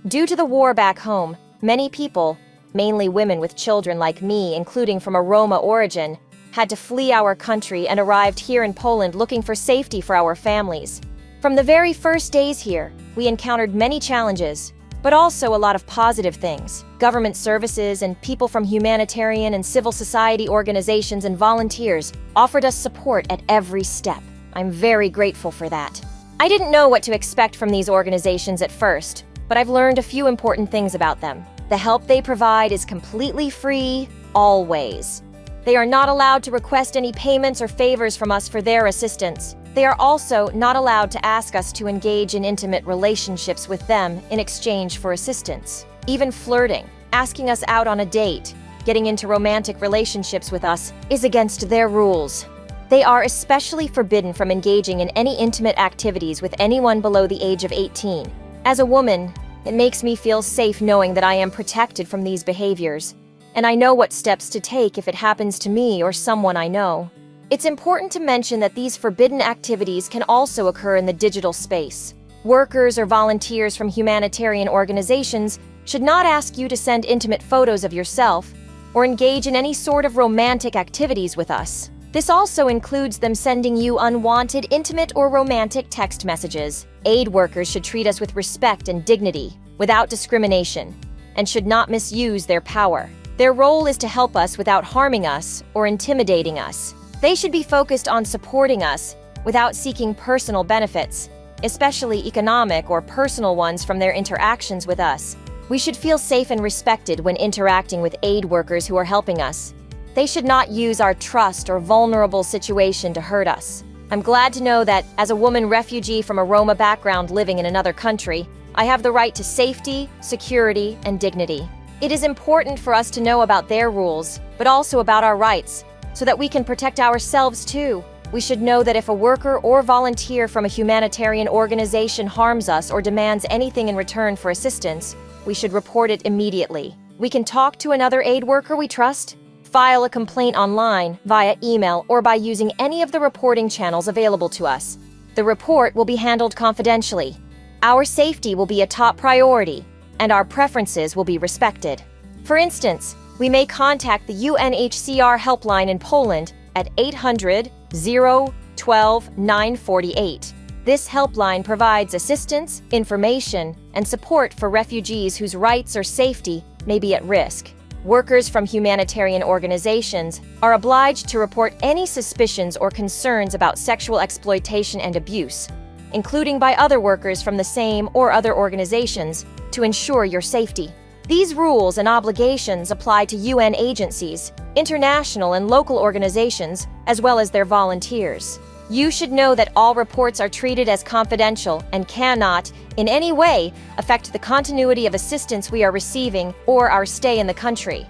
Due to the war back home, many people, mainly women with children like me, including from a Roma origin, had to flee our country and arrived here in Poland looking for safety for our families. From the very first days here, we encountered many challenges, but also a lot of positive things. Government services and people from humanitarian and civil society organizations and volunteers offered us support at every step. I'm very grateful for that. I didn't know what to expect from these organizations at first, but I've learned a few important things about them. The help they provide is completely free, always. They are not allowed to request any payments or favors from us for their assistance. They are also not allowed to ask us to engage in intimate relationships with them in exchange for assistance. Even flirting, asking us out on a date, getting into romantic relationships with us is against their rules. They are especially forbidden from engaging in any intimate activities with anyone below the age of 18. As a woman, it makes me feel safe knowing that I am protected from these behaviors, and I know what steps to take if it happens to me or someone I know. It's important to mention that these forbidden activities can also occur in the digital space. Workers or volunteers from humanitarian organizations should not ask you to send intimate photos of yourself or engage in any sort of romantic activities with us. This also includes them sending you unwanted, intimate, or romantic text messages. Aid workers should treat us with respect and dignity, without discrimination, and should not misuse their power. Their role is to help us without harming us or intimidating us. They should be focused on supporting us without seeking personal benefits, especially economic or personal ones from their interactions with us. We should feel safe and respected when interacting with aid workers who are helping us. They should not use our trust or vulnerable situation to hurt us. I'm glad to know that, as a woman refugee from a Roma background living in another country, I have the right to safety, security, and dignity. It is important for us to know about their rules, but also about our rights, so that we can protect ourselves too. We should know that if a worker or volunteer from a humanitarian organization harms us or demands anything in return for assistance, we should report it immediately. We can talk to another aid worker we trust, file a complaint online, via email, or by using any of the reporting channels available to us. The report will be handled confidentially. Our safety will be a top priority, and our preferences will be respected. For instance, we may contact the UNHCR helpline in Poland at 800-012-948. This helpline provides assistance, information, and support for refugees whose rights or safety may be at risk. Workers from humanitarian organizations are obliged to report any suspicions or concerns about sexual exploitation and abuse, including by other workers from the same or other organizations, to ensure your safety. These rules and obligations apply to UN agencies, international and local organizations, as well as their volunteers. You should know that all reports are treated as confidential and cannot, in any way, affect the continuity of assistance we are receiving or our stay in the country.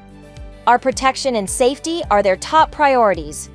Our protection and safety are their top priorities,